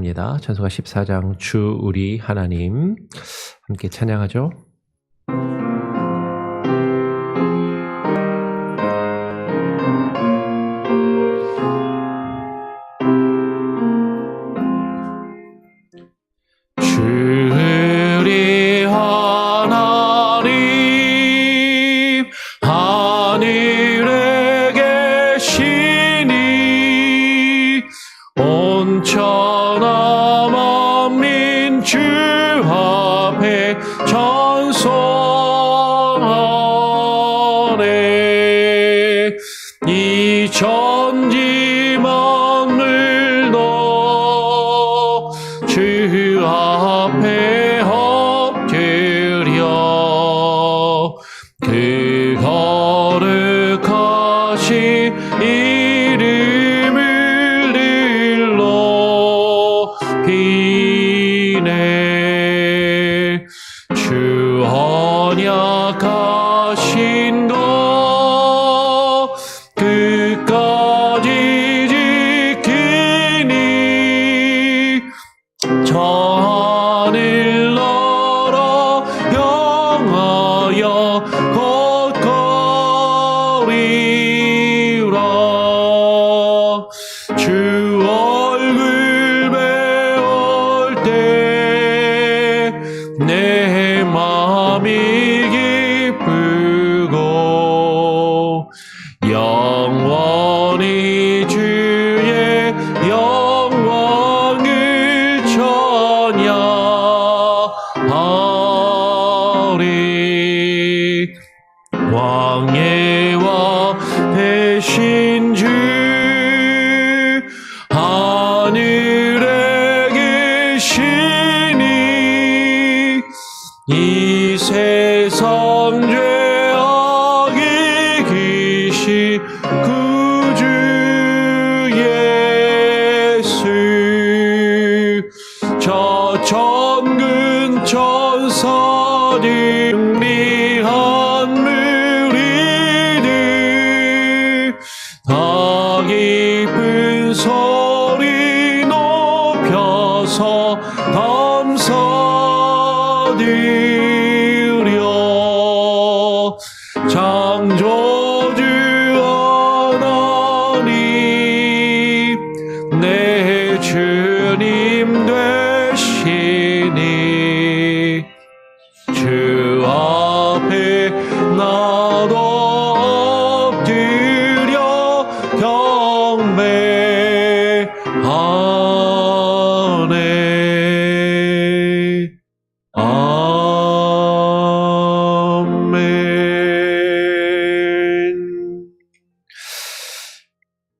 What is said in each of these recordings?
찬양입니다. 찬송가 14장 주 우리 하나님 함께 찬양하죠.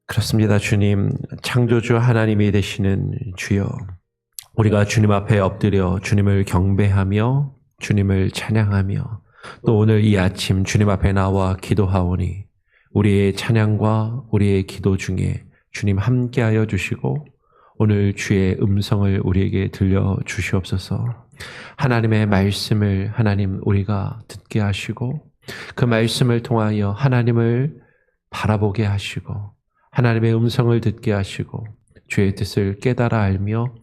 그렇습니다. 주님, 창조주 하나님이 되시는 주여, 우리가 주님 앞에 엎드려 주님을 경배하며 주님을 찬양하며 또 오늘 이 아침 주님 앞에 나와 기도하오니 우리의 찬양과 우리의 기도 중에 주님 함께하여 주시고 오늘 주의 음성을 우리에게 들려주시옵소서. 하나님의 말씀을 하나님 우리가 듣게 하시고 그 말씀을 통하여 하나님을 바라보게 하시고 하나님의 음성을 듣게 하시고 주의 뜻을 깨달아 알며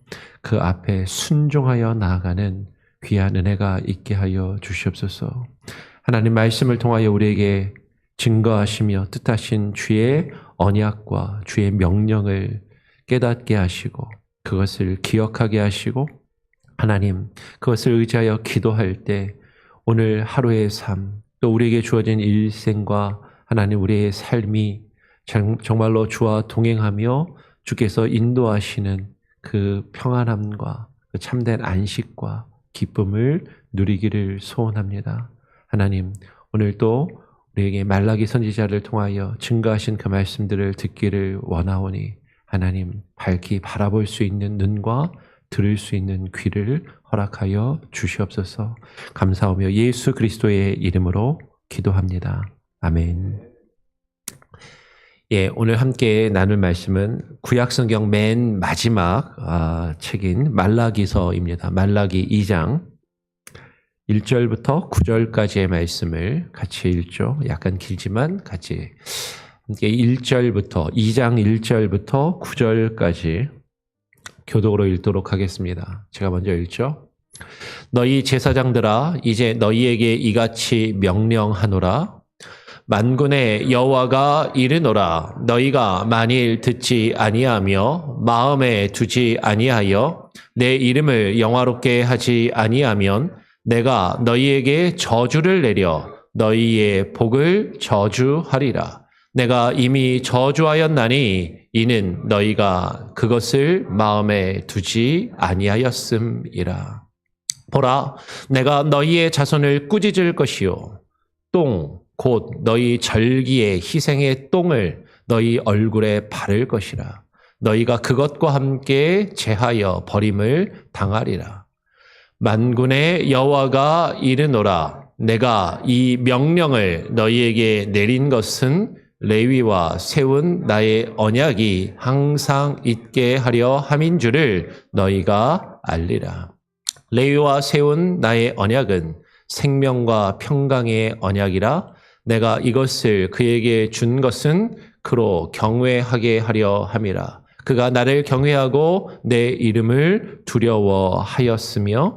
그 앞에 순종하여 나아가는 귀한 은혜가 있게 하여 주시옵소서. 하나님 말씀을 통하여 우리에게 증거하시며 뜻하신 주의 언약과 주의 명령을 깨닫게 하시고 그것을 기억하게 하시고 하나님 그것을 의지하여 기도할 때 오늘 하루의 삶 또 우리에게 주어진 일생과 하나님 우리의 삶이 정말로 주와 동행하며 주께서 인도하시는 그 평안함과 그 참된 안식과 기쁨을 누리기를 소원합니다. 하나님 오늘도 우리에게 말라기 선지자를 통하여 증거하신 그 말씀들을 듣기를 원하오니 하나님 밝히 바라볼 수 있는 눈과 들을 수 있는 귀를 허락하여 주시옵소서. 감사하며 예수 그리스도의 이름으로 기도합니다. 아멘. 오늘 함께 나눌 말씀은 구약성경 맨 마지막 책인 말라기서입니다. 말라기 2장 1절부터 9절까지의 말씀을 같이 읽죠. 약간 길지만 같이 함께 2장 1절부터 9절까지 교독으로 읽도록 하겠습니다. 제가 먼저 읽죠. 너희 제사장들아 이제 너희에게 이같이 명령하노라. 만군의 여호와가 이르노라. 너희가 만일 듣지 아니하며 마음에 두지 아니하여 내 이름을 영화롭게 하지 아니하면 내가 너희에게 저주를 내려 너희의 복을 저주하리라. 내가 이미 저주하였나니 이는 너희가 그것을 마음에 두지 아니하였음이라. 보라, 내가 너희의 자손을 꾸짖을 것이요 똥 곧 너희 절기의 희생의 똥을 너희 얼굴에 바를 것이라. 너희가 그것과 함께 제하여 버림을 당하리라. 만군의 여호와가 이르노라. 내가 이 명령을 너희에게 내린 것은 레위와 세운 나의 언약이 항상 있게 하려 함인 줄을 너희가 알리라. 레위와 세운 나의 언약은 생명과 평강의 언약이라. 내가 이것을 그에게 준 것은 그로 경외하게 하려 함이라. 그가 나를 경외하고 내 이름을 두려워하였으며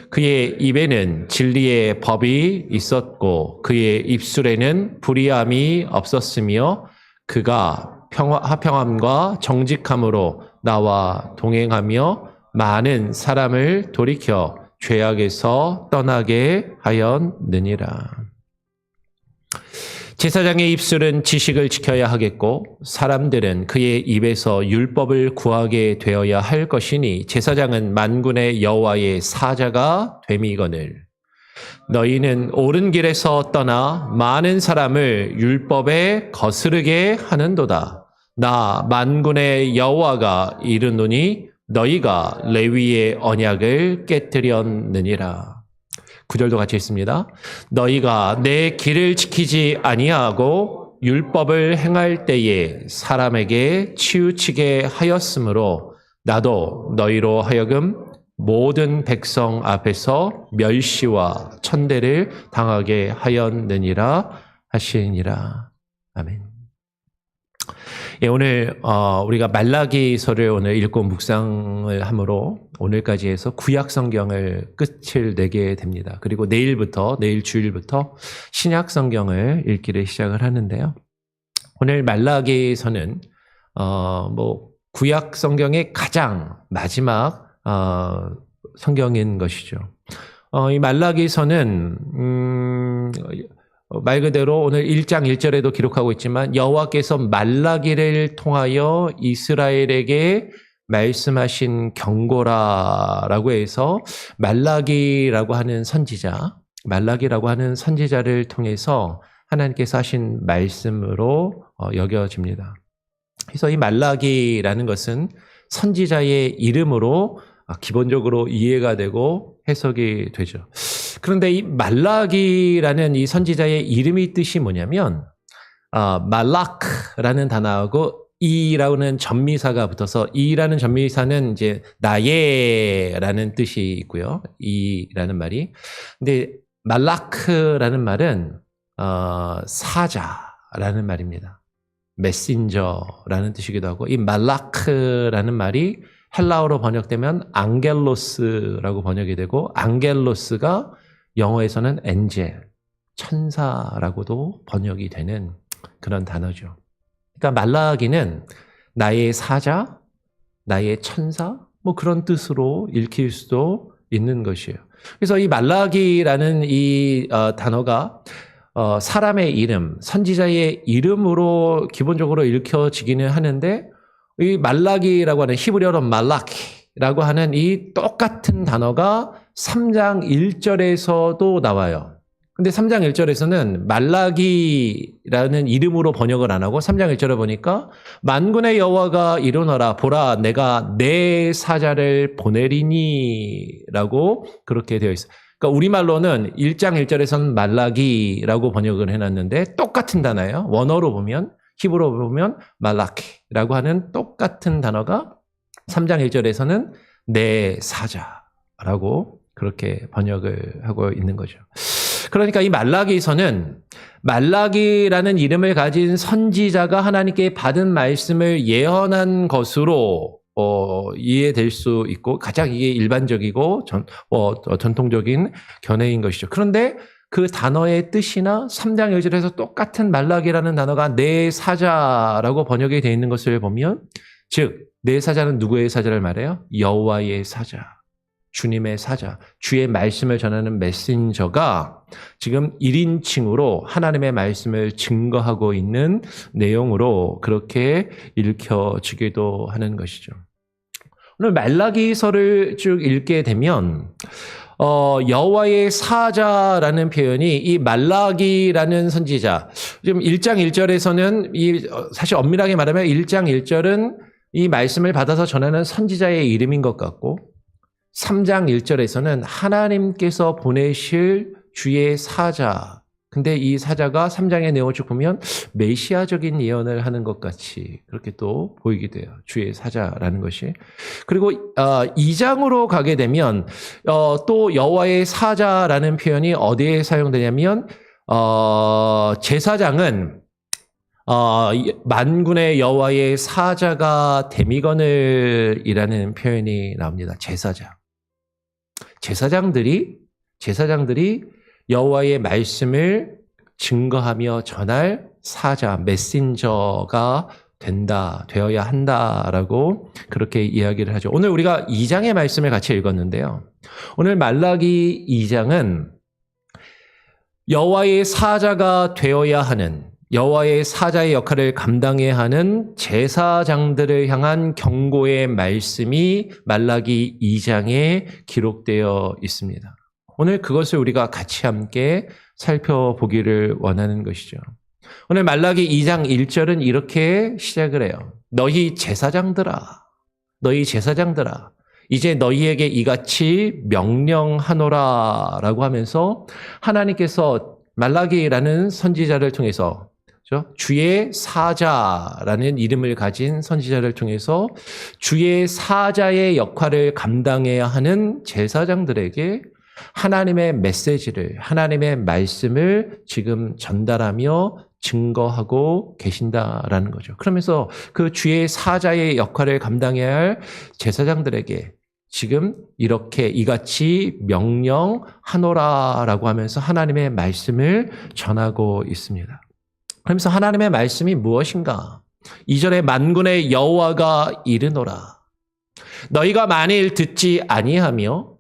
그의 입에는 진리의 법이 있었고 그의 입술에는 불의함이 없었으며 그가 화평함과 정직함으로 나와 동행하며 많은 사람을 돌이켜 죄악에서 떠나게 하였느니라. 제사장의 입술은 지식을 지켜야 하겠고 사람들은 그의 입에서 율법을 구하게 되어야 할 것이니 제사장은 만군의 여호와의 사자가 됨이거늘. 너희는 옳은 길에서 떠나 많은 사람을 율법에 거스르게 하는도다. 나 만군의 여호와가 이르노니 너희가 레위의 언약을 깨뜨렸느니라. 9절도 같이 있습니다. 너희가 내 길을 지키지 아니하고 율법을 행할 때에 사람에게 치우치게 하였으므로 나도 너희로 하여금 모든 백성 앞에서 멸시와 천대를 당하게 하였느니라 하시니라. 아멘. 예, 오늘 우리가 말라기서를 오늘 읽고 묵상을 함으로 오늘까지 해서 구약 성경을 끝을 내게 됩니다. 그리고 내일 주일부터 신약 성경을 읽기를 시작을 하는데요. 오늘 말라기서는 구약 성경의 가장 마지막 성경인 것이죠. 이 말라기서는 말 그대로 오늘 1장 1절에도 기록하고 있지만 여호와께서 말라기를 통하여 이스라엘에게 말씀하신 경고라라고 해서 말라기라고 하는 선지자를 통해서 하나님께서 하신 말씀으로 여겨집니다. 그래서 이 말라기라는 것은 선지자의 이름으로 기본적으로 이해가 되고 해석이 되죠. 그런데 이 말라기라는 이 선지자의 이름의 뜻이 뭐냐면 말라크라는 단어하고 이라는 전미사가 붙어서 이라는 전미사는 이제 나의라는 뜻이 있고요. 이라는 말이. 근데 말라크라는 말은 사자라는 말입니다. 메신저라는 뜻이기도 하고 이 말라크라는 말이 헬라어로 번역되면 앙겔로스라고 번역이 되고 앙겔로스가 영어에서는 엔젤, 천사라고도 번역이 되는 그런 단어죠. 그러니까 말라기는 나의 사자, 나의 천사 그런 뜻으로 읽힐 수도 있는 것이에요. 그래서 이 말라기라는 이 단어가 사람의 이름, 선지자의 이름으로 기본적으로 읽혀지기는 하는데 이 말라기라고 하는 히브리어로 말라키라고 하는 이 똑같은 단어가 3장 1절에서도 나와요. 근데 3장 1절에서는 말라기라는 이름으로 번역을 안 하고 3장 1절에 보니까 만군의 여호와가 이르노라 보라 내가 내 사자를 보내리니 라고 그렇게 되어 있어요. 그러니까 우리말로는 1장 1절에서는 말라기라고 번역을 해놨는데 똑같은 단어예요. 원어로 보면 히브리어로 보면 말라키라고 하는 똑같은 단어가 3장 1절에서는 내 사자라고 그렇게 번역을 하고 있는 거죠. 그러니까 이 말라기서는 말라기라는 이름을 가진 선지자가 하나님께 받은 말씀을 예언한 것으로 이해될 수 있고 가장 이게 일반적이고 전통적인 견해인 것이죠. 그런데 그 단어의 뜻이나 3장 1절에서 똑같은 말라기라는 단어가 내 사자라고 번역이 되어 있는 것을 보면, 즉 내 사자는 누구의 사자를 말해요? 여호와의 사자, 주님의 사자, 주의 말씀을 전하는 메신저가 지금 1인칭으로 하나님의 말씀을 증거하고 있는 내용으로 그렇게 읽혀지기도 하는 것이죠. 오늘 말라기서를 쭉 읽게 되면 여호와의 사자라는 표현이 이 말라기라는 선지자, 지금 1장 1절에서는 사실 엄밀하게 말하면 1장 1절은 이 말씀을 받아서 전하는 선지자의 이름인 것 같고, 3장 1절에서는 하나님께서 보내실 주의 사자, 근데 이 사자가 3장의 내용을 쭉 보면 메시아적인 예언을 하는 것 같이 그렇게 또 보이게 돼요. 주의 사자라는 것이. 그리고 2장으로 가게 되면 또 여호와의 사자라는 표현이 어디에 사용되냐면 제사장은 만군의 여호와의 사자가 데미건을이라는 표현이 나옵니다. 제사장들이 여호와의 말씀을 증거하며 전할 사자, 메신저가 되어야 한다라고 그렇게 이야기를 하죠. 오늘 우리가 2장의 말씀을 같이 읽었는데요. 오늘 말라기 2장은 여호와의 사자가 되어야 하는, 여호와의 사자의 역할을 감당해야 하는 제사장들을 향한 경고의 말씀이 말라기 2장에 기록되어 있습니다. 오늘 그것을 우리가 같이 함께 살펴보기를 원하는 것이죠. 오늘 말라기 2장 1절은 이렇게 시작을 해요. 너희 제사장들아, 이제 너희에게 이같이 명령하노라 라고 하면서 하나님께서 말라기라는 선지자를 통해서, 주의 사자라는 이름을 가진 선지자를 통해서 주의 사자의 역할을 감당해야 하는 제사장들에게 하나님의 메시지를, 하나님의 말씀을 지금 전달하며 증거하고 계신다라는 거죠. 그러면서 그 주의 사자의 역할을 감당해야 할 제사장들에게 지금 이렇게 이같이 명령하노라라고 하면서 하나님의 말씀을 전하고 있습니다. 그러면서 하나님의 말씀이 무엇인가? 2절에 만군의 여호와가 이르노라. 너희가 만일 듣지 아니하며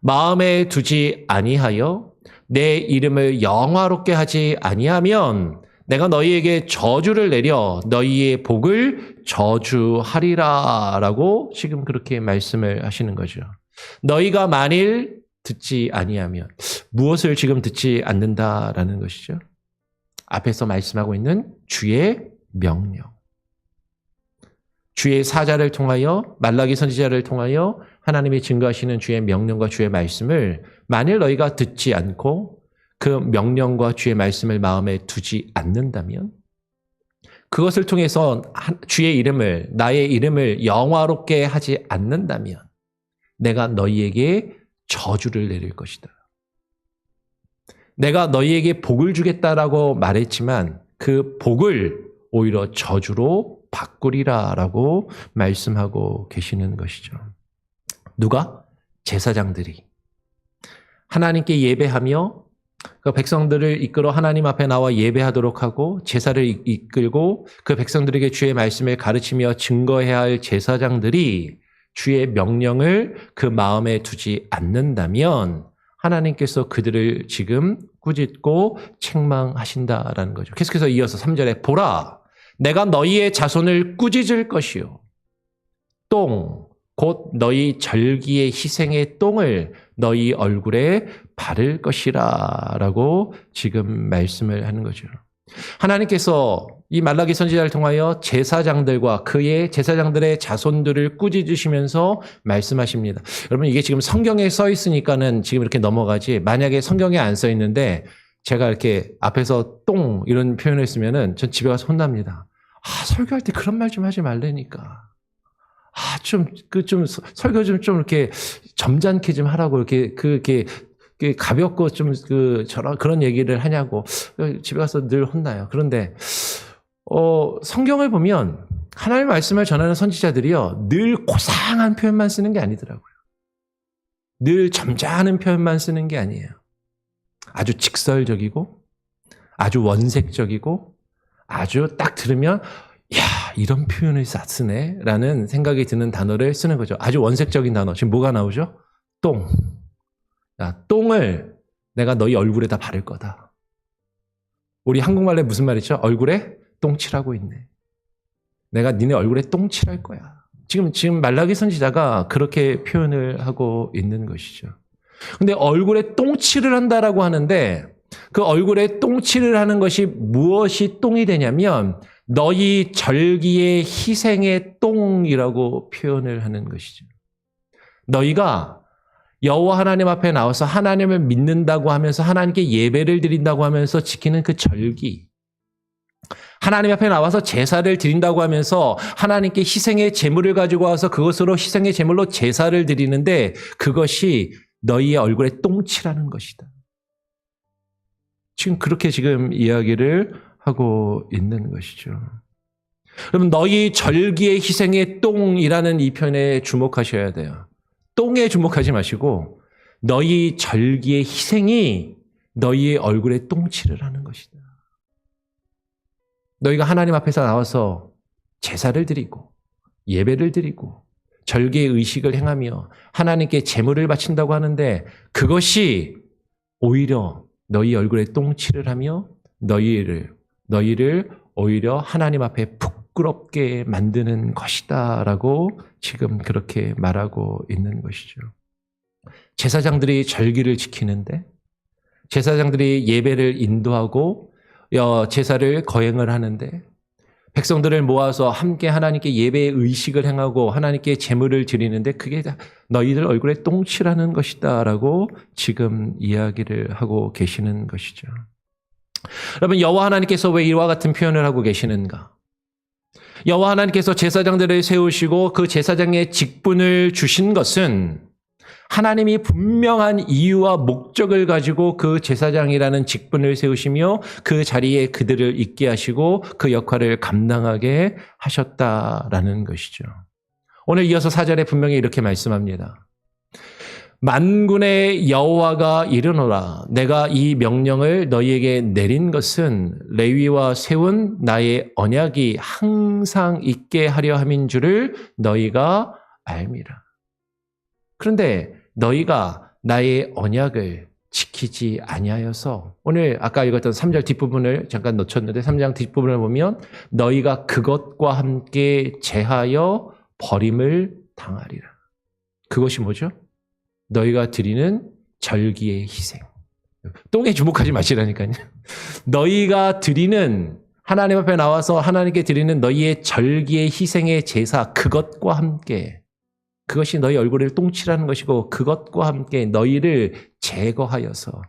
마음에 두지 아니하여 내 이름을 영화롭게 하지 아니하면 내가 너희에게 저주를 내려 너희의 복을 저주하리라 라고 지금 그렇게 말씀을 하시는 거죠. 너희가 만일 듣지 아니하면, 무엇을 지금 듣지 않는다라는 것이죠? 앞에서 말씀하고 있는 주의 명령, 주의 사자를 통하여, 말라기 선지자를 통하여 하나님이 증거하시는 주의 명령과 주의 말씀을 만일 너희가 듣지 않고 그 명령과 주의 말씀을 마음에 두지 않는다면, 그것을 통해서 주의 이름을, 나의 이름을 영화롭게 하지 않는다면 내가 너희에게 저주를 내릴 것이다. 내가 너희에게 복을 주겠다라고 말했지만 그 복을 오히려 저주로 바꾸리라라고 말씀하고 계시는 것이죠. 누가? 제사장들이 하나님께 예배하며 그 백성들을 이끌어 하나님 앞에 나와 예배하도록 하고 제사를 이끌고 그 백성들에게 주의 말씀을 가르치며 증거해야 할 제사장들이 주의 명령을 그 마음에 두지 않는다면 하나님께서 그들을 지금 꾸짖고 책망하신다라는 거죠. 계속해서 이어서 3절에 보라, 내가 너희의 자손을 꾸짖을 것이요 똥, 곧 너희 절기의 희생의 똥을 너희 얼굴에 바를 것이라 라고 지금 말씀을 하는 거죠. 하나님께서 이 말라기 선지자를 통하여 제사장들과 그의 제사장들의 자손들을 꾸짖으시면서 말씀하십니다. 여러분, 이게 지금 성경에 써 있으니까는 지금 이렇게 넘어가지, 만약에 성경에 안 써 있는데 제가 이렇게 앞에서 똥 이런 표현을 했으면은 전 집에 가서 혼납니다. 설교할 때 그런 말 좀 하지 말라니까. 설교 좀 이렇게 점잖게 좀 하라고, 이렇게 가볍고 그런 얘기를 하냐고 집에 가서 늘 혼나요. 그런데, 성경을 보면 하나님의 말씀을 전하는 선지자들이요, 늘 고상한 표현만 쓰는 게 아니더라고요. 늘 점잖은 표현만 쓰는 게 아니에요. 아주 직설적이고, 아주 원색적이고, 아주 딱 들으면, 야, 이런 표현을 쓰네? 라는 생각이 드는 단어를 쓰는 거죠. 아주 원색적인 단어. 지금 뭐가 나오죠? 똥. 야, 똥을 내가 너희 얼굴에다 바를 거다. 우리 한국말에 무슨 말이죠? 얼굴에 똥칠하고 있네. 내가 니네 얼굴에 똥칠할 거야. 지금 말라기 선지자가 그렇게 표현을 하고 있는 것이죠. 근데 얼굴에 똥칠을 한다라고 하는데 그 얼굴에 똥칠을 하는 것이 무엇이 똥이 되냐면 너희 절기의 희생의 똥이라고 표현을 하는 것이죠. 너희가 여호와 하나님 앞에 나와서 하나님을 믿는다고 하면서 하나님께 예배를 드린다고 하면서 지키는 그 절기, 하나님 앞에 나와서 제사를 드린다고 하면서 하나님께 희생의 제물을 가지고 와서 그것으로 희생의 제물로 제사를 드리는데 그것이 너희의 얼굴에 똥칠하는 것이다. 지금 그렇게 지금 이야기를 하고 있는 것이죠. 여러분, 너희 절기의 희생의 똥이라는 이 표현에 주목하셔야 돼요. 똥에 주목하지 마시고 너희 절기의 희생이 너희의 얼굴에 똥칠을 하는 것이다. 너희가 하나님 앞에서 나와서 제사를 드리고 예배를 드리고 절기의 의식을 행하며 하나님께 제물을 바친다고 하는데 그것이 오히려 너희 얼굴에 똥칠을 하며 너희를 오히려 하나님 앞에 부끄럽게 만드는 것이다라고 지금 그렇게 말하고 있는 것이죠. 제사장들이 절기를 지키는데 제사장들이 예배를 인도하고 제사를 거행을 하는데 백성들을 모아서 함께 하나님께 예배의 의식을 행하고 하나님께 제물을 드리는데 그게 너희들 얼굴에 똥칠하는 것이다라고 지금 이야기를 하고 계시는 것이죠. 여러분, 여호와 하나님께서 왜 이와 같은 표현을 하고 계시는가? 여호와 하나님께서 제사장들을 세우시고 그 제사장의 직분을 주신 것은 하나님이 분명한 이유와 목적을 가지고 그 제사장이라는 직분을 세우시며 그 자리에 그들을 있게 하시고 그 역할을 감당하게 하셨다라는 것이죠. 오늘 이어서 4절에 분명히 이렇게 말씀합니다. 만군의 여호와가 이르노라. 내가 이 명령을 너희에게 내린 것은 레위와 세운 나의 언약이 항상 있게 하려 함인 줄을 너희가 알미라. 그런데 너희가 나의 언약을 지키지 아니하여서 오늘 아까 읽었던 3절 뒷부분을 잠깐 놓쳤는데 3장 뒷부분을 보면 너희가 그것과 함께 제하여 버림을 당하리라. 그것이 뭐죠? 너희가 드리는 절기의 희생. 똥에 주목하지 마시라니까요. 너희가 드리는 하나님 앞에 나와서 하나님께 드리는 너희의 절기의 희생의 제사 그것과 함께 그것이 너희 얼굴을 똥칠하는 것이고 그것과 함께 너희를 제거하여서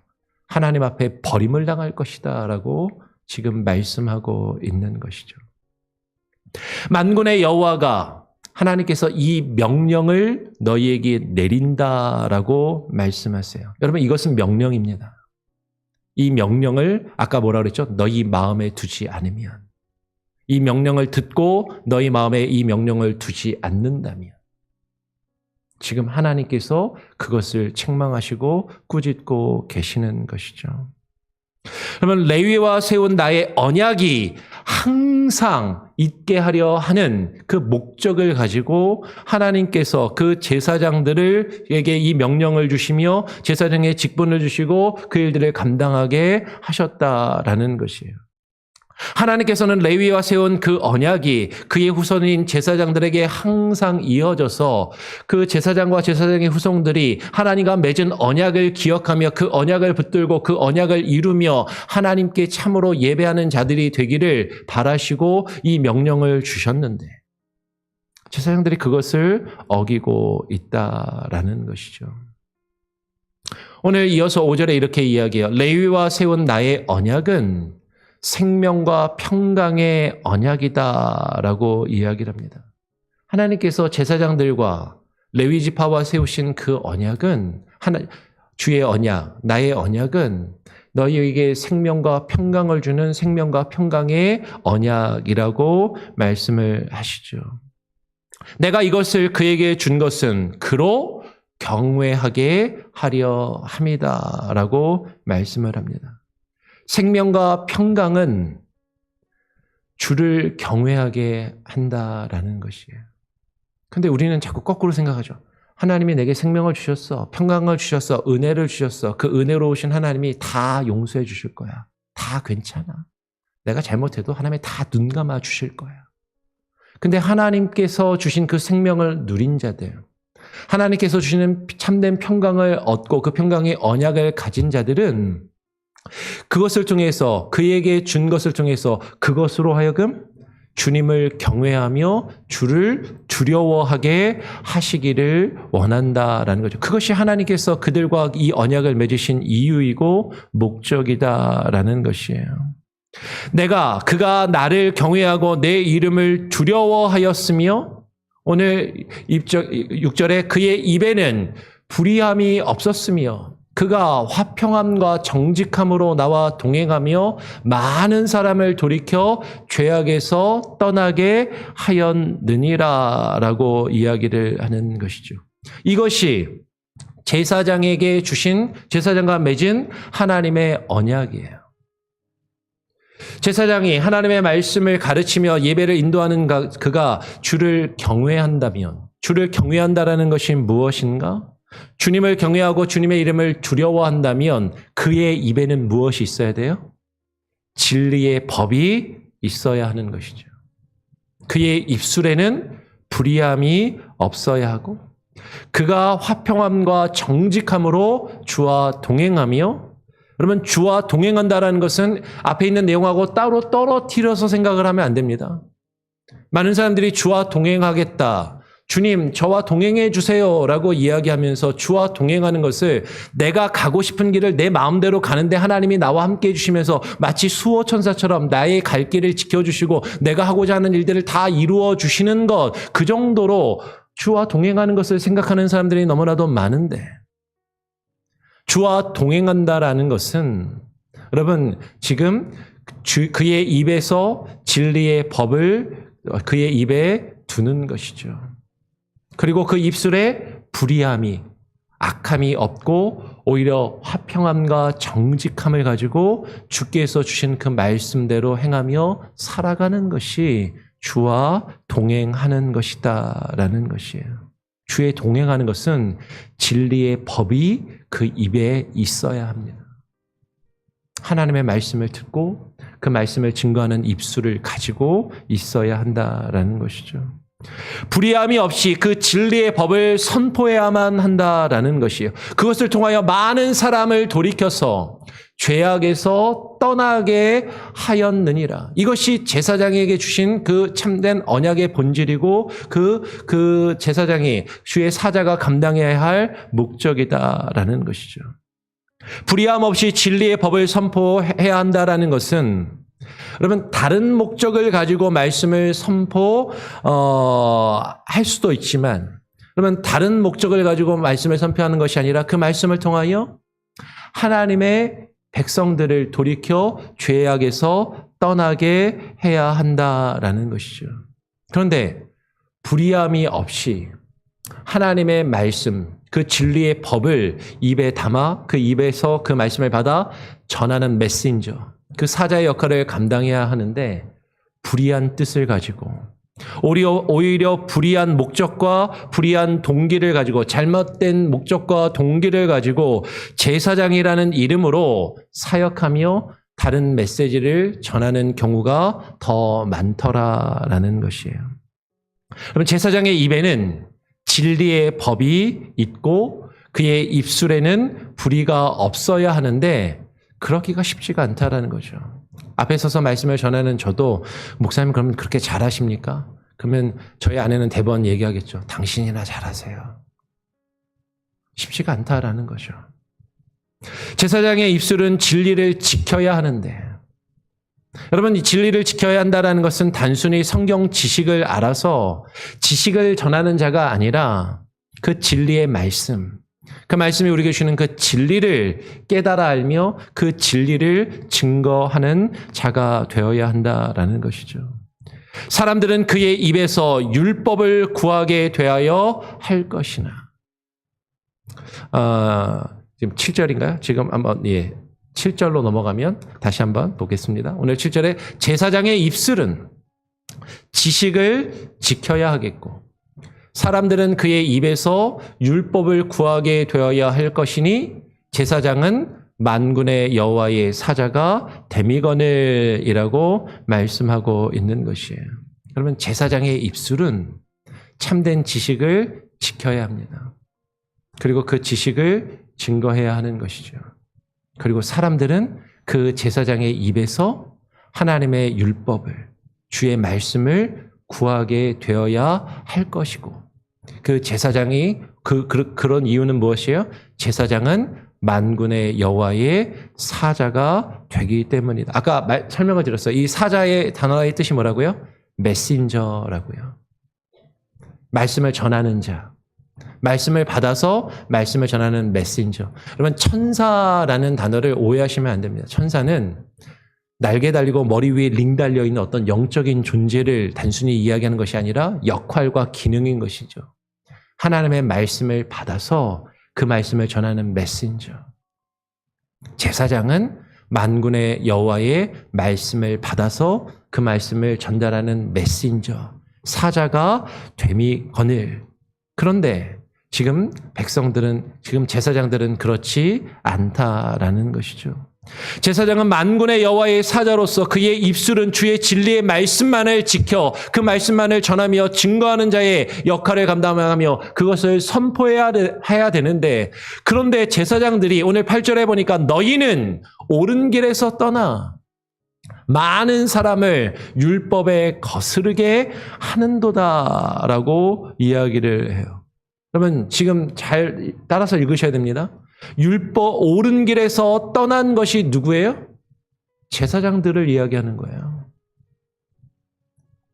하나님 앞에 버림을 당할 것이다 라고 지금 말씀하고 있는 것이죠. 만군의 여호와가 하나님께서 이 명령을 너희에게 내린다라고 말씀하세요. 여러분, 이것은 명령입니다. 이 명령을 아까 뭐라 그랬죠? 너희 마음에 두지 않으면, 이 명령을 듣고 너희 마음에 이 명령을 두지 않는다면 지금 하나님께서 그것을 책망하시고 꾸짖고 계시는 것이죠. 그러면 레위와 세운 나의 언약이 항상 있게 하려 하는 그 목적을 가지고 하나님께서 그 제사장들에게 이 명령을 주시며 제사장의 직분을 주시고 그 일들을 감당하게 하셨다라는 것이에요. 하나님께서는 레위와 세운 그 언약이 그의 후손인 제사장들에게 항상 이어져서 그 제사장과 제사장의 후손들이 하나님과 맺은 언약을 기억하며 그 언약을 붙들고 그 언약을 이루며 하나님께 참으로 예배하는 자들이 되기를 바라시고 이 명령을 주셨는데 제사장들이 그것을 어기고 있다라는 것이죠. 오늘 이어서 5절에 이렇게 이야기해요. 레위와 세운 나의 언약은 생명과 평강의 언약이다라고 이야기를 합니다. 하나님께서 제사장들과 레위 지파와 세우신 그 언약은 주의 언약, 나의 언약은 너희에게 생명과 평강을 주는 생명과 평강의 언약이라고 말씀을 하시죠. 내가 이것을 그에게 준 것은 그로 경외하게 하려 함이다라고 말씀을 합니다. 생명과 평강은 주를 경외하게 한다라는 것이에요. 근데 우리는 자꾸 거꾸로 생각하죠. 하나님이 내게 생명을 주셨어. 평강을 주셨어. 은혜를 주셨어. 그 은혜로우신 하나님이 다 용서해 주실 거야. 다 괜찮아. 내가 잘못해도 하나님이 다 눈 감아 주실 거야. 근데 하나님께서 주신 그 생명을 누린 자들, 하나님께서 주시는 참된 평강을 얻고 그 평강의 언약을 가진 자들은 그것을 통해서, 그에게 준 것을 통해서 그것으로 하여금 주님을 경외하며 주를 두려워하게 하시기를 원한다라는 거죠. 그것이 하나님께서 그들과 이 언약을 맺으신 이유이고 목적이다라는 것이에요. 그가 나를 경외하고 내 이름을 두려워하였으며, 오늘 6절에 그의 입에는 불의함이 없었으며 그가 화평함과 정직함으로 나와 동행하며 많은 사람을 돌이켜 죄악에서 떠나게 하였느니라라고 이야기를 하는 것이죠. 이것이 제사장에게 주신, 제사장과 맺은 하나님의 언약이에요. 제사장이 하나님의 말씀을 가르치며 예배를 인도하는 그가 주를 경외한다면, 주를 경외한다라는 것이 무엇인가? 주님을 경외하고 주님의 이름을 두려워한다면 그의 입에는 무엇이 있어야 돼요? 진리의 법이 있어야 하는 것이죠. 그의 입술에는 불의함이 없어야 하고 그가 화평함과 정직함으로 주와 동행하며, 여러분, 주와 동행한다라는 것은 앞에 있는 내용하고 따로 떨어뜨려서 생각을 하면 안 됩니다. 많은 사람들이 주와 동행하겠다, 주님 저와 동행해 주세요 라고 이야기하면서 주와 동행하는 것을 내가 가고 싶은 길을 내 마음대로 가는데 하나님이 나와 함께 해주시면서 마치 수호천사처럼 나의 갈 길을 지켜주시고 내가 하고자 하는 일들을 다 이루어 주시는 것, 그 정도로 주와 동행하는 것을 생각하는 사람들이 너무나도 많은데, 주와 동행한다라는 것은 여러분 지금 그의 입에서 진리의 법을 그의 입에 두는 것이죠. 그리고 그 입술에 불의함이, 악함이 없고 오히려 화평함과 정직함을 가지고 주께서 주신 그 말씀대로 행하며 살아가는 것이 주와 동행하는 것이다라는 것이에요. 주에 동행하는 것은 진리의 법이 그 입에 있어야 합니다. 하나님의 말씀을 듣고 그 말씀을 증거하는 입술을 가지고 있어야 한다라는 것이죠. 불의함이 없이 그 진리의 법을 선포해야만 한다라는 것이에요. 그것을 통하여 많은 사람을 돌이켜서 죄악에서 떠나게 하였느니라. 이것이 제사장에게 주신 그 참된 언약의 본질이고 그 제사장이 주의 사자가 감당해야 할 목적이다라는 것이죠. 불의함 없이 진리의 법을 선포해야 한다라는 것은 여러분 다른 목적을 가지고 말씀을 선포할 수도 있지만, 그러면 다른 목적을 가지고 말씀을 선포하는 것이 아니라 그 말씀을 통하여 하나님의 백성들을 돌이켜 죄악에서 떠나게 해야 한다라는 것이죠. 그런데 불의함이 없이 하나님의 말씀, 그 진리의 법을 입에 담아 그 입에서 그 말씀을 받아 전하는 메신저, 그 사자의 역할을 감당해야 하는데 불의한 뜻을 가지고 오히려 불의한 목적과 불의한 동기를 가지고, 잘못된 목적과 동기를 가지고 제사장이라는 이름으로 사역하며 다른 메시지를 전하는 경우가 더 많더라라는 것이에요. 그럼 제사장의 입에는 진리의 법이 있고 그의 입술에는 불의가 없어야 하는데 그러기가 쉽지가 않다라는 거죠. 앞에 서서 말씀을 전하는 저도, 목사님 그러면 그렇게 잘하십니까? 그러면 저희 아내는 대번 얘기하겠죠. 당신이나 잘하세요. 쉽지가 않다라는 거죠. 제사장의 입술은 진리를 지켜야 하는데, 여러분 이 진리를 지켜야 한다는 것은 단순히 성경 지식을 알아서 지식을 전하는 자가 아니라 그 진리의 말씀, 그 말씀이 우리에게 주시는 그 진리를 깨달아 알며 그 진리를 증거하는 자가 되어야 한다라는 것이죠. 사람들은 그의 입에서 율법을 구하게 되어야 할 것이나. 지금 7절인가요? 지금 한번 7절로 넘어가면 다시 한번 보겠습니다. 오늘 7절에 제사장의 입술은 지식을 지켜야 하겠고 사람들은 그의 입에서 율법을 구하게 되어야 할 것이니 제사장은 만군의 여호와의 사자가 데미거늘이라고 말씀하고 있는 것이에요. 그러면 제사장의 입술은 참된 지식을 지켜야 합니다. 그리고 그 지식을 증거해야 하는 것이죠. 그리고 사람들은 그 제사장의 입에서 하나님의 율법을, 주의 말씀을 구하게 되어야 할 것이고 그 제사장이 그런 이유는 무엇이에요? 제사장은 만군의 여호와의 사자가 되기 때문이다. 아까 설명을 드렸어요. 이 사자의 단어의 뜻이 뭐라고요? 메신저라고요. 말씀을 전하는 자. 말씀을 받아서 말씀을 전하는 메신저. 그러면 천사라는 단어를 오해하시면 안 됩니다. 천사는 날개 달리고 머리 위에 링 달려있는 어떤 영적인 존재를 단순히 이야기하는 것이 아니라 역할과 기능인 것이죠. 하나님의 말씀을 받아서 그 말씀을 전하는 메신저. 제사장은 만군의 여호와의 말씀을 받아서 그 말씀을 전달하는 메신저. 사자가 되미거늘. 그런데 지금 제사장들은 그렇지 않다라는 것이죠. 제사장은 만군의 여호와의 사자로서 그의 입술은 주의 진리의 말씀만을 지켜 그 말씀만을 전하며 증거하는 자의 역할을 감당하며 그것을 선포해야 되는데 그런데 제사장들이 오늘 8절에 보니까 너희는 옳은 길에서 떠나 많은 사람을 율법에 거스르게 하는도다라고 이야기를 해요. 그러면 지금 잘 따라서 읽으셔야 됩니다. 율법 옳은 길에서 떠난 것이 누구예요? 제사장들을 이야기하는 거예요.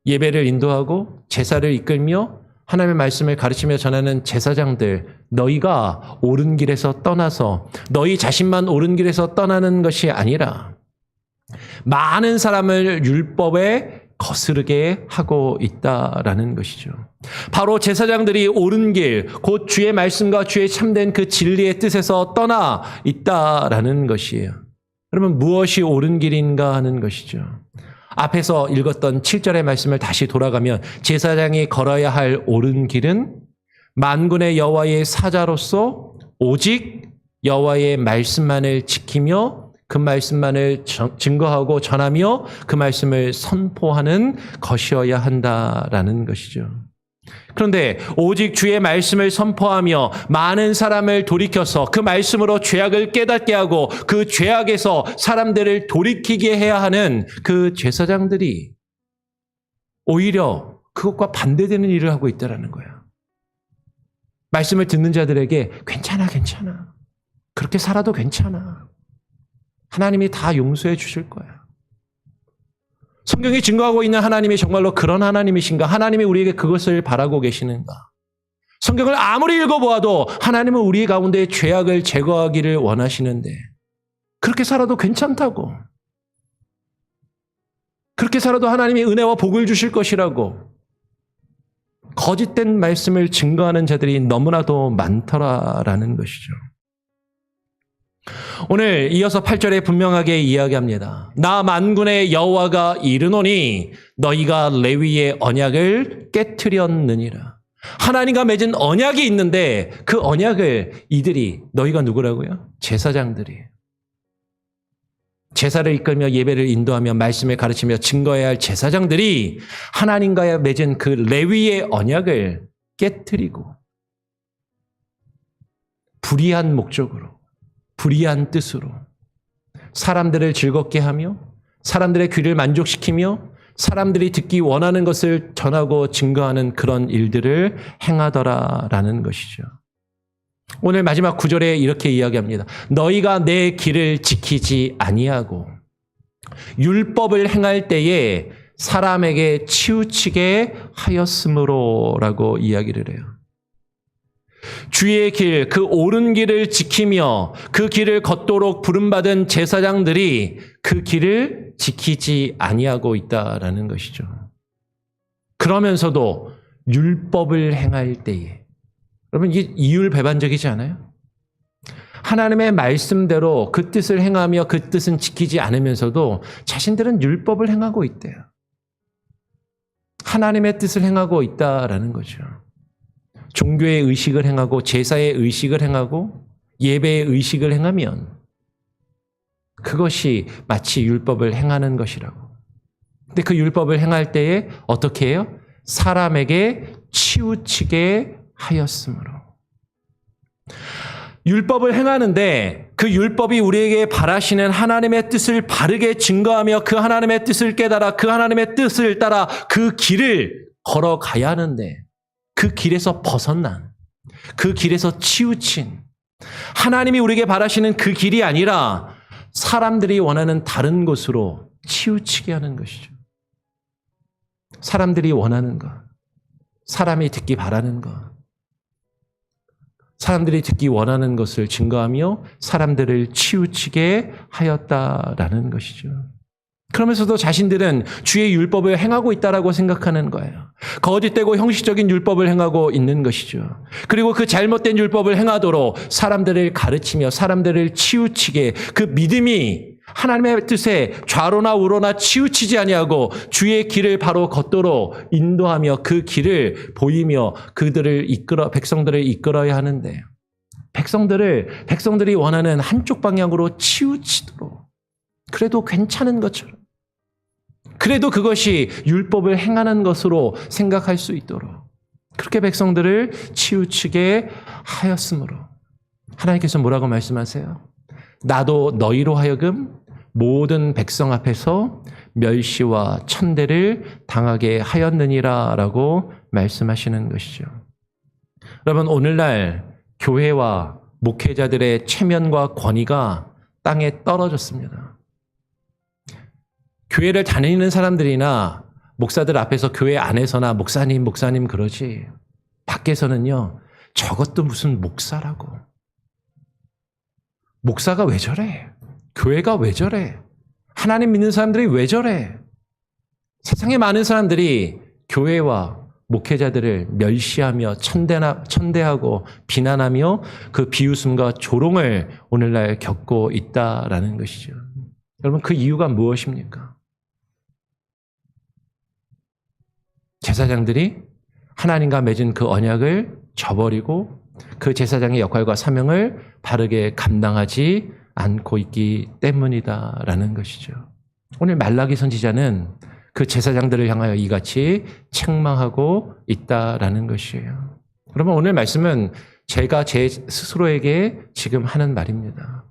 예배를 인도하고 제사를 이끌며 하나님의 말씀을 가르치며 전하는 제사장들, 너희가 옳은 길에서 떠나서 너희 자신만 옳은 길에서 떠나는 것이 아니라 많은 사람을 율법에 거스르게 하고 있다라는 것이죠. 바로 제사장들이 옳은 길, 곧 주의 말씀과 주의 참된 그 진리의 뜻에서 떠나 있다라는 것이에요. 그러면 무엇이 옳은 길인가 하는 것이죠. 앞에서 읽었던 7절의 말씀을 다시 돌아가면 제사장이 걸어야 할 옳은 길은 만군의 여호와의 사자로서 오직 여호와의 말씀만을 지키며 그 말씀만을 증거하고 전하며 그 말씀을 선포하는 것이어야 한다라는 것이죠. 그런데 오직 주의 말씀을 선포하며 많은 사람을 돌이켜서 그 말씀으로 죄악을 깨닫게 하고 그 죄악에서 사람들을 돌이키게 해야 하는 그 제사장들이 오히려 그것과 반대되는 일을 하고 있다는 거야. 말씀을 듣는 자들에게 괜찮아. 그렇게 살아도 괜찮아. 하나님이 다 용서해 주실 거야. 성경이 증거하고 있는 하나님이 정말로 그런 하나님이신가? 하나님이 우리에게 그것을 바라고 계시는가? 성경을 아무리 읽어보아도 하나님은 우리 가운데 죄악을 제거하기를 원하시는데 그렇게 살아도 괜찮다고. 그렇게 살아도 하나님이 은혜와 복을 주실 것이라고 거짓된 말씀을 증거하는 자들이 너무나도 많더라라는 것이죠. 오늘 이어서 8절에 분명하게 이야기합니다. 나 만군의 여호와가 이르노니 너희가 레위의 언약을 깨트렸느니라. 하나님과 맺은 언약이 있는데 그 언약을 너희가 누구라고요? 제사장들이. 제사를 이끌며 예배를 인도하며 말씀을 가르치며 증거해야 할 제사장들이 하나님과 맺은 그 레위의 언약을 깨트리고 불의한 목적으로 불의한 뜻으로 사람들을 즐겁게 하며 사람들의 귀를 만족시키며 사람들이 듣기 원하는 것을 전하고 증거하는 그런 일들을 행하더라라는 것이죠. 오늘 마지막 9절에 이렇게 이야기합니다. 너희가 내 길을 지키지 아니하고 율법을 행할 때에 사람에게 치우치게 하였으므로라고 이야기를 해요. 주의 길, 그 옳은 길을 지키며 그 길을 걷도록 부름받은 제사장들이 그 길을 지키지 아니하고 있다라는 것이죠. 그러면서도 율법을 행할 때에, 여러분 이게 이율배반적이지 않아요? 하나님의 말씀대로 그 뜻을 행하며 그 뜻은 지키지 않으면서도 자신들은 율법을 행하고 있대요. 하나님의 뜻을 행하고 있다라는 거죠. 종교의 의식을 행하고 제사의 의식을 행하고 예배의 의식을 행하면 그것이 마치 율법을 행하는 것이라고. 근데 그 율법을 행할 때에 어떻게 해요? 사람에게 치우치게 하였으므로. 율법을 행하는데 그 율법이 우리에게 바라시는 하나님의 뜻을 바르게 증거하며 그 하나님의 뜻을 깨달아 그 하나님의 뜻을 따라 그 길을 걸어가야 하는데 그 길에서 벗어난, 그 길에서 치우친 하나님이 우리에게 바라시는 그 길이 아니라 사람들이 원하는 다른 곳으로 치우치게 하는 것이죠. 사람들이 원하는 것, 사람이 듣기 바라는 것, 사람들이 듣기 원하는 것을 증거하며 사람들을 치우치게 하였다라는 것이죠. 그러면서도 자신들은 주의 율법을 행하고 있다라고 생각하는 거예요. 거짓되고 형식적인 율법을 행하고 있는 것이죠. 그리고 그 잘못된 율법을 행하도록 사람들을 가르치며 사람들을 치우치게, 그 믿음이 하나님의 뜻에 좌로나 우로나 치우치지 아니하고 주의 길을 바로 걷도록 인도하며 그 길을 보이며 그들을 백성들을 이끌어야 하는데 백성들이 원하는 한쪽 방향으로 치우치도록, 그래도 괜찮은 것처럼, 그래도 그것이 율법을 행하는 것으로 생각할 수 있도록 그렇게 백성들을 치우치게 하였으므로 하나님께서 뭐라고 말씀하세요? 나도 너희로 하여금 모든 백성 앞에서 멸시와 천대를 당하게 하였느니라 라고 말씀하시는 것이죠. 여러분, 오늘날 교회와 목회자들의 체면과 권위가 땅에 떨어졌습니다. 교회를 다니는 사람들이나 목사들 앞에서 교회 안에서나 목사님 그러지, 밖에서는요, 저것도 무슨 목사라고. 목사가 왜 저래? 교회가 왜 저래? 하나님 믿는 사람들이 왜 저래? 세상에 많은 사람들이 교회와 목회자들을 멸시하며 천대하고 비난하며 그 비웃음과 조롱을 오늘날 겪고 있다라는 것이죠. 여러분, 그 이유가 무엇입니까? 제사장들이 하나님과 맺은 그 언약을 저버리고 그 제사장의 역할과 사명을 바르게 감당하지 않고 있기 때문이다라는 것이죠. 오늘 말라기 선지자는 그 제사장들을 향하여 이같이 책망하고 있다라는 것이에요. 여러분, 오늘 말씀은 제가 제 스스로에게 지금 하는 말입니다.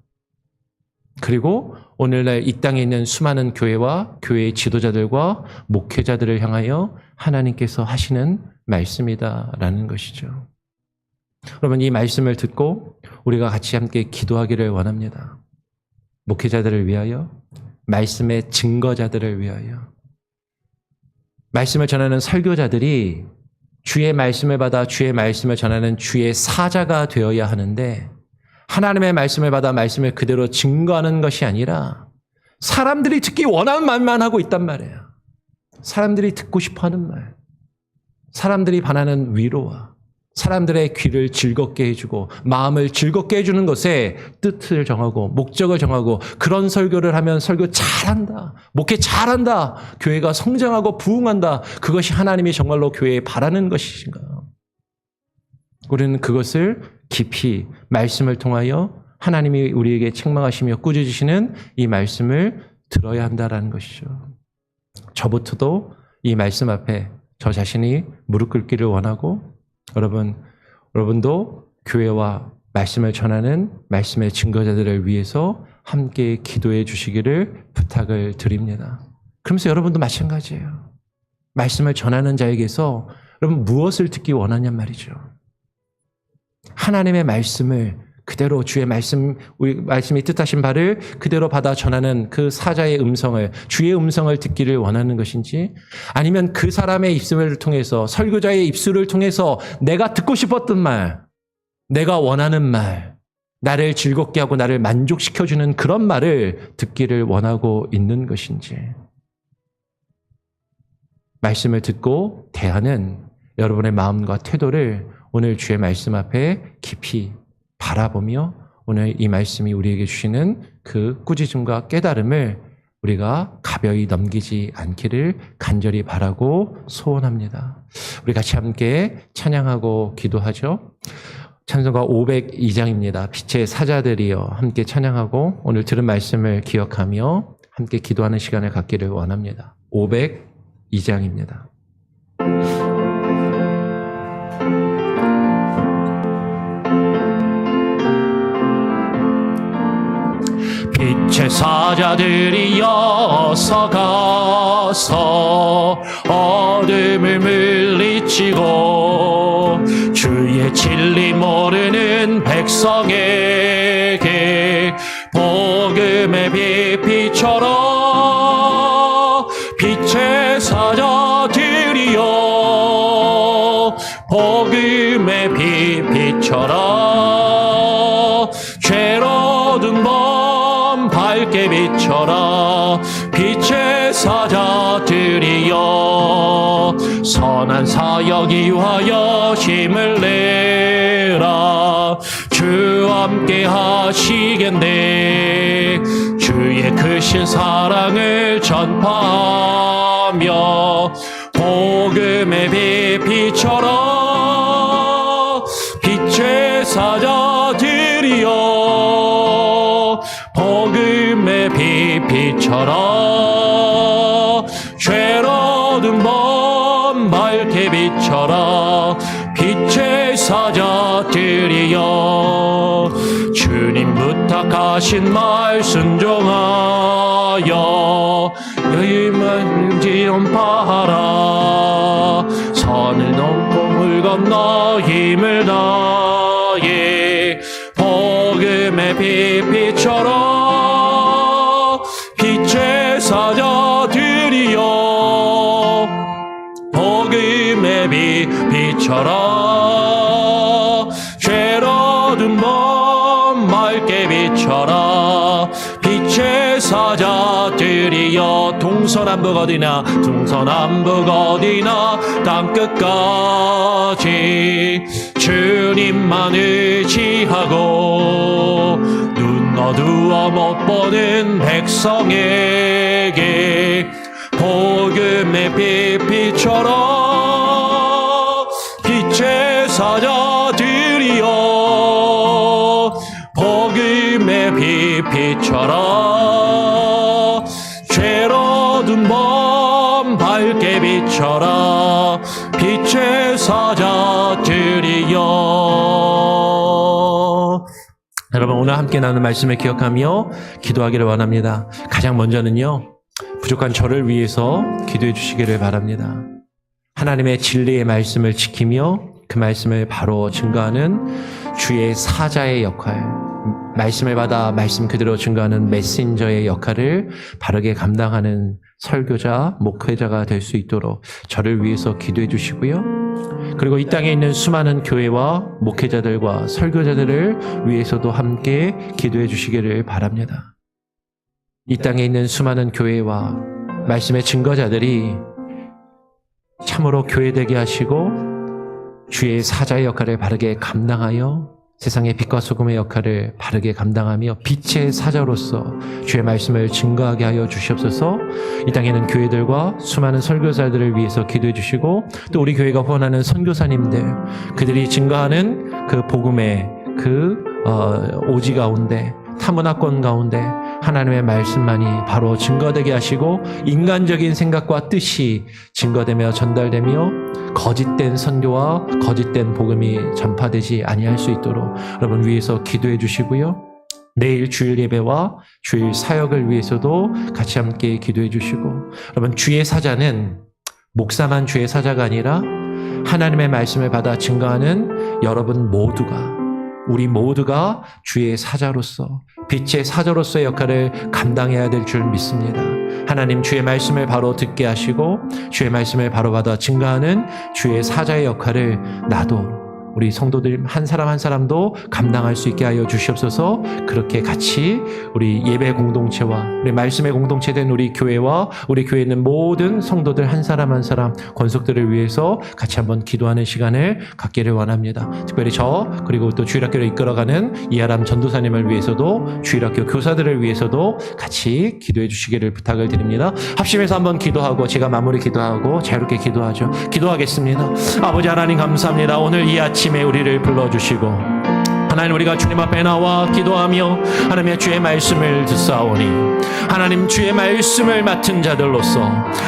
그리고 오늘날 이 땅에 있는 수많은 교회와 교회의 지도자들과 목회자들을 향하여 하나님께서 하시는 말씀이다라는 것이죠. 여러분, 이 말씀을 듣고 우리가 같이 함께 기도하기를 원합니다. 목회자들을 위하여, 말씀의 증거자들을 위하여. 말씀을 전하는 설교자들이 주의 말씀을 받아 주의 말씀을 전하는 주의 사자가 되어야 하는데, 하나님의 말씀을 받아 말씀을 그대로 증거하는 것이 아니라 사람들이 듣기 원하는 말만 하고 있단 말이에요. 사람들이 듣고 싶어하는 말, 사람들이 바라는 위로와 사람들의 귀를 즐겁게 해주고 마음을 즐겁게 해주는 것에 뜻을 정하고 목적을 정하고, 그런 설교를 하면 설교 잘한다, 목회 잘한다, 교회가 성장하고 부흥한다, 그것이 하나님이 정말로 교회에 바라는 것이신가? 우리는 그것을 깊이 말씀을 통하여 하나님이 우리에게 책망하시며 꾸짖으시는 이 말씀을 들어야 한다는 것이죠. 저부터도 이 말씀 앞에 저 자신이 무릎 꿇기를 원하고, 여러분도 교회와 말씀을 전하는 말씀의 증거자들을 위해서 함께 기도해 주시기를 부탁을 드립니다. 그러면서 여러분도 마찬가지예요. 말씀을 전하는 자에게서 여러분 무엇을 듣기 원하냔 말이죠. 하나님의 말씀을 그대로, 주의 말씀, 우리 말씀이 뜻하신 바를 그대로 받아 전하는 그 사자의 음성을, 주의 음성을 듣기를 원하는 것인지, 아니면 그 사람의 입술을 통해서, 설교자의 입술을 통해서 내가 듣고 싶었던 말, 내가 원하는 말, 나를 즐겁게 하고 나를 만족시켜주는 그런 말을 듣기를 원하고 있는 것인지, 말씀을 듣고 대하는 여러분의 마음과 태도를 오늘 주의 말씀 앞에 깊이 바라보며 오늘 이 말씀이 우리에게 주시는 그 꾸짖음과 깨달음을 우리가 가벼이 넘기지 않기를 간절히 바라고 소원합니다. 우리 같이 함께 찬양하고 기도하죠. 찬송가 502장입니다. 빛의 사자들이여 함께 찬양하고 오늘 들은 말씀을 기억하며 함께 기도하는 시간을 갖기를 원합니다. 502장입니다. 빛의 사자들이여 서가서 어둠을 물리치고 주의 진리 모르는 백성에게 복음의 빛비춰라. 빛의 사자들이여 복음의 빛비춰라. 죄로든 밤 밝게 비춰라. 빛의 사자들이여 선한 사역 이하여 힘을 내라. 주와 함께 하시겠네. 주의 크신 사랑을 전파하며 복음의 빛 비춰라. 빛의 사자들이여 복음의 빛 비춰라. 죄로든 밤 밝게 비춰라. 빛의 사자들이여 주님 부탁하신 말 순종하여 의만 전파하라. 선을 넘고 물 건너 힘을 다해 복음의 빛 비춰라. 빛의 사자들이여 복음의 빛 비춰라. 죄로든 밤 밝게 비춰라. 빛의 사자들이여 동서남북 어디나 동서남북 어디나 땅끝까지 주님만 의지하고 눈 어두워 못 보는 백성에게 복음의 빛 비춰라. 빛의 사자들이여 복음의 빛 비춰라. 죄로든 밤 밝게 비춰라. 빛의 사자들이여. 여러분 오늘 함께 나눈 말씀을 기억하며 기도하기를 원합니다. 가장 먼저는요, 부족한 저를 위해서 기도해 주시기를 바랍니다. 하나님의 진리의 말씀을 지키며 그 말씀을 바로 증거하는 주의 사자의 역할, 말씀을 받아 말씀 그대로 증거하는 메신저의 역할을 바르게 감당하는 설교자, 목회자가 될 수 있도록 저를 위해서 기도해 주시고요. 그리고 이 땅에 있는 수많은 교회와 목회자들과 설교자들을 위해서도 함께 기도해 주시기를 바랍니다. 이 땅에 있는 수많은 교회와 말씀의 증거자들이 참으로 교회되게 하시고 주의 사자의 역할을 바르게 감당하여 세상의 빛과 소금의 역할을 바르게 감당하며 빛의 사자로서 주의 말씀을 증거하게 하여 주시옵소서. 이 땅에 있는 교회들과 수많은 설교사들을 위해서 기도해 주시고 또 우리 교회가 후원하는 선교사님들, 그들이 증거하는 그 복음의 그 오지 가운데, 타문화권 가운데 하나님의 말씀만이 바로 증거되게 하시고 인간적인 생각과 뜻이 증거되며 전달되며 거짓된 선교와 거짓된 복음이 전파되지 아니할 수 있도록 여러분 위해서 기도해 주시고요. 내일 주일 예배와 주일 사역을 위해서도 같이 함께 기도해 주시고, 여러분 주의 사자는 목사만 주의 사자가 아니라 하나님의 말씀을 받아 증거하는 여러분 모두가, 우리 모두가 주의 사자로서 빛의 사자로서의 역할을 감당해야 될 줄 믿습니다. 하나님 주의 말씀을 바로 듣게 하시고 주의 말씀을 바로 받아 증거하는 주의 사자의 역할을 나도 우리 성도들 한 사람 한 사람도 감당할 수 있게 하여 주시옵소서. 그렇게 같이 우리 예배 공동체와 우리 말씀의 공동체된 우리 교회와 우리 교회에 있는 모든 성도들 한 사람 한 사람 권속들을 위해서 같이 한번 기도하는 시간을 갖기를 원합니다. 특별히 저 그리고 또 주일학교를 이끌어가는 이하람 전도사님을 위해서도 주일학교 교사들을 위해서도 같이 기도해 주시기를 부탁을 드립니다. 합심해서 한번 기도하고 제가 마무리 기도하고 자유롭게 기도하죠. 기도하겠습니다. 아버지 하나님 감사합니다. 오늘 이 아침에 우리를 불러주시고 하나님 우리가 주님 앞에 나와 기도하며 하나님의 주의 말씀을 듣사오니 하나님 주의 말씀을 맡은 자들로서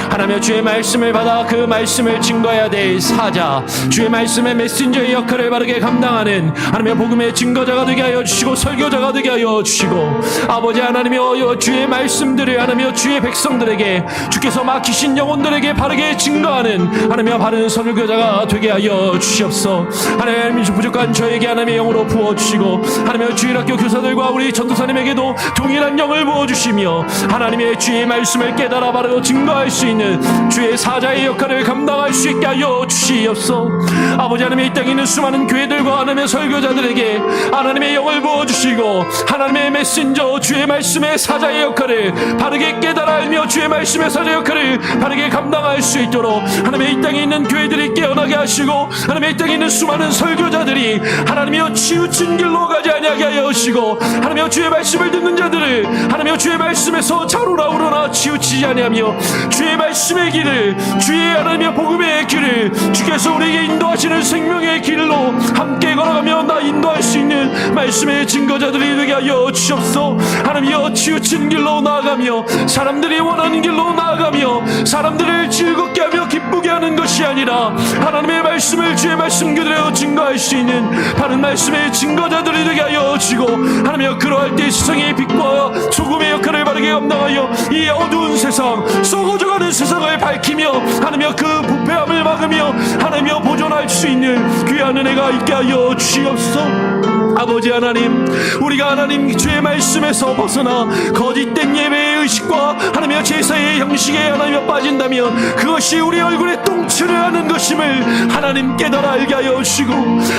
하나님의 주의 말씀을 받아 그 말씀을 증거해야 될 사자 주의 말씀의 메신저의 역할을 바르게 감당하는 하나님의 복음의 증거자가 되게 하여 주시고 설교자가 되게 하여 주시고 아버지 하나님이여 주의 말씀들을 하나님이여 주의 백성들에게 주께서 맡기신 영혼들에게 바르게 증거하는 하나님이여 바른 설교자가 되게 하여 주시옵소서. 하나님 부족한 저에게 하나님의 영으로 부어 주시고 하나님의 주일학교 교사들과 우리 전도사님에게도 동일한 영을 부어주시며 하나님의 주의 말씀을 깨달아 바르고 증거할 수 있는 주의 사자의 역할을 감당할 수 있게 하여 주시옵소서. 아버지 하나님의 이 땅에 있는 수많은 교회들과 하나님의 설교자들에게 하나님의 영을 부어주시고 하나님의 메신저 주의 말씀의 사자의 역할을 바르게 깨달아 알며 주의 말씀의 사자의 역할을 바르게 감당할 수 있도록 하나님의 이 땅에 있는 교회들이 깨어나게 하시고 하나님의 이 땅에 있는 수많은 설교자들이 하나님이여 치우친 길로 가지 아니하게 하여 주시고 하나님이여 주의 말씀을 듣는 자들을 하나님이여 주의 말씀에서 자루라 우러나 치우치지 아니하며 주의 말씀의 길을 주의 하나님의 복음의 길을 주께서 우리에게 인도하시는 생명의 길로 함께 걸어가며 나 인도할 수 있는 말씀의 증거자들이 되게 하여 주시옵소서. 하나님이여 치우친 길로 나아가며 사람들이 원하는 길로 나아가며 사람들을 즐겁게 하며 기쁘게 하는 것이 아니라 하나님의 말씀을 주의 말씀 그대로 증거할 수 있는 바른 말씀의 증거자들이 되게 하여 주시고 하나님이여 그러할 때 세상의 빛과 소금의 역할을 바르게 감당하여 이 어두운 세상 썩어져가는 세상을 밝히며 하나님이여 그 부패함을 막으며 하나님이여 보존할 수 있는 귀한 은혜가 있게 하여 주시옵소서. 아버지 하나님 우리가 하나님 주의 말씀에서 벗어나 거짓된 예배의 의식과 하나님의 제사의 형식에 하나님이 빠진다면 그것이 우리 얼굴에 똥칠을 하는 것임을 하나님 깨달아 알게 하여 주시고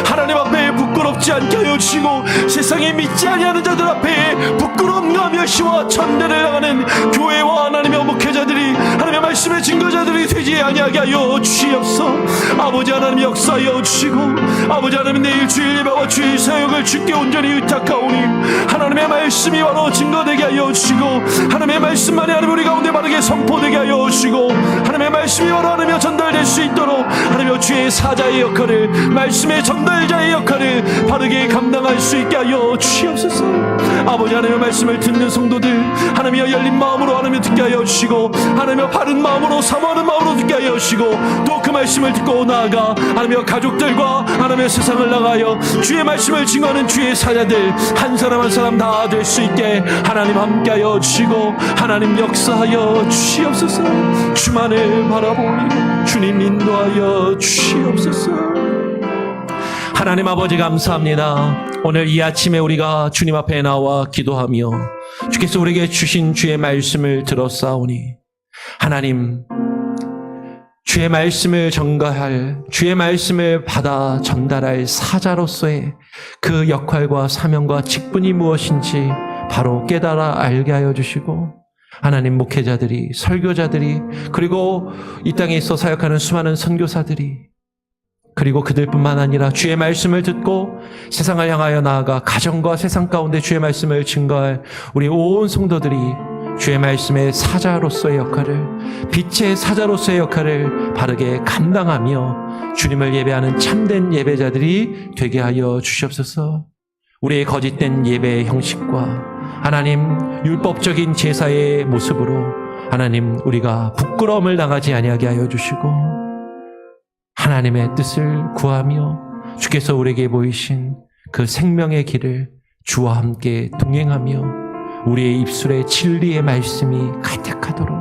하나님 앞에 부끄럽지 않게 하여 주시고 세상에 믿지 아니하는 자들 앞에 부끄러움과 멸시와 천대를 당하는 교회와 하나님의 목회자들이 하나님의 말씀의 증거자들이 되지 아니하게 하여 주시옵소서. 아버지 하나님 역사하여 주시고 아버지 하나님 내일 주일 예배와 주일 사역을 주께 온전히 의탁하오니 하나님의 말씀이 바로 증거되게 하여 주시고 하나님의 말씀만이 하나님 우리 가운데 바르게 선포되게 하여 주시고 하나님의 말씀이 바로 하나님의 전달될 수 있도록 하나님의 주의 사자의 역할을 말씀의 전달자의 역할을 바르게 감당할 수 있게 하여 주시옵소서. 아버지 하나님의 말씀을 듣는 성도들 하나님의 열린 마음으로 하나님의 듣게 하여 주시고 하나님의 바른 마음으로 사모하는 마음으로 듣게 하여 주시고 또 그 말씀을 듣고 나아가 하나님의 가족들과 하나님의 세상을 나가여 주의 말씀을 증거하는 주의 사자들 한 사람 한 사람 다 될 수 있게 하나님 함께하여 주시고 하나님 역사하여 주시옵소서. 주만을 바라보니 주님 인도하여 주시옵소서. 하나님 아버지 감사합니다. 오늘 이 아침에 우리가 주님 앞에 나와 기도하며 주께서 우리에게 주신 주의 말씀을 들었사오니 하나님 주의 말씀을 전가할 주의 말씀을 받아 전달할 사자로서의 그 역할과 사명과 직분이 무엇인지 바로 깨달아 알게 하여 주시고 하나님 목회자들이 설교자들이 그리고 이 땅에 있어 사역하는 수많은 선교사들이 그리고 그들뿐만 아니라 주의 말씀을 듣고 세상을 향하여 나아가 가정과 세상 가운데 주의 말씀을 증거할 우리 온 성도들이 주의 말씀의 사자로서의 역할을 빛의 사자로서의 역할을 바르게 감당하며 주님을 예배하는 참된 예배자들이 되게 하여 주시옵소서. 우리의 거짓된 예배의 형식과 하나님 율법적인 제사의 모습으로 하나님 우리가 부끄러움을 당하지 아니하게 하여 주시고 하나님의 뜻을 구하며 주께서 우리에게 보이신 그 생명의 길을 주와 함께 동행하며 우리의 입술에 진리의 말씀이 가득하도록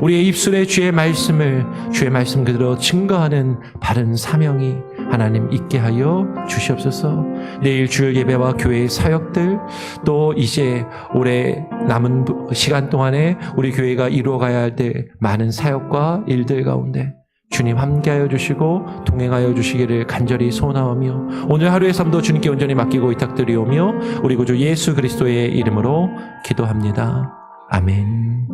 우리의 입술에 주의 말씀을 주의 말씀 그대로 증거하는 바른 사명이 하나님 있게 하여 주시옵소서. 내일 주일 예배와 교회의 사역들 또 이제 올해 남은 시간 동안에 우리 교회가 이루어가야 할 때 많은 사역과 일들 가운데 주님 함께하여 주시고 동행하여 주시기를 간절히 소원하오며 오늘 하루의 삶도 주님께 온전히 맡기고 위탁드리오며 우리 구주 예수 그리스도의 이름으로 기도합니다. 아멘.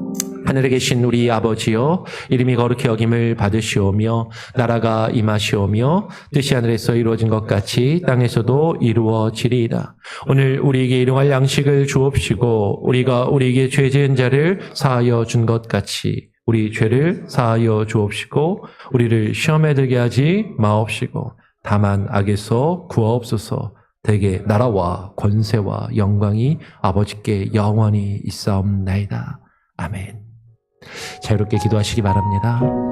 하늘에 계신 우리 아버지여, 이름이 거룩히 여김을 받으시오며 나라가 임하시오며 뜻이 하늘에서 이루어진 것 같이 땅에서도 이루어지리이다. 오늘 우리에게 일용할 양식을 주옵시고 우리가 우리에게 죄 지은 자를 사하여 준 것 같이 우리 죄를 사하여 주옵시고 우리를 시험에 들게 하지 마옵시고 다만 악에서 구하옵소서. 대개 나라와 권세와 영광이 아버지께 영원히 있사옵나이다. 아멘. 자유롭게 기도하시기 바랍니다.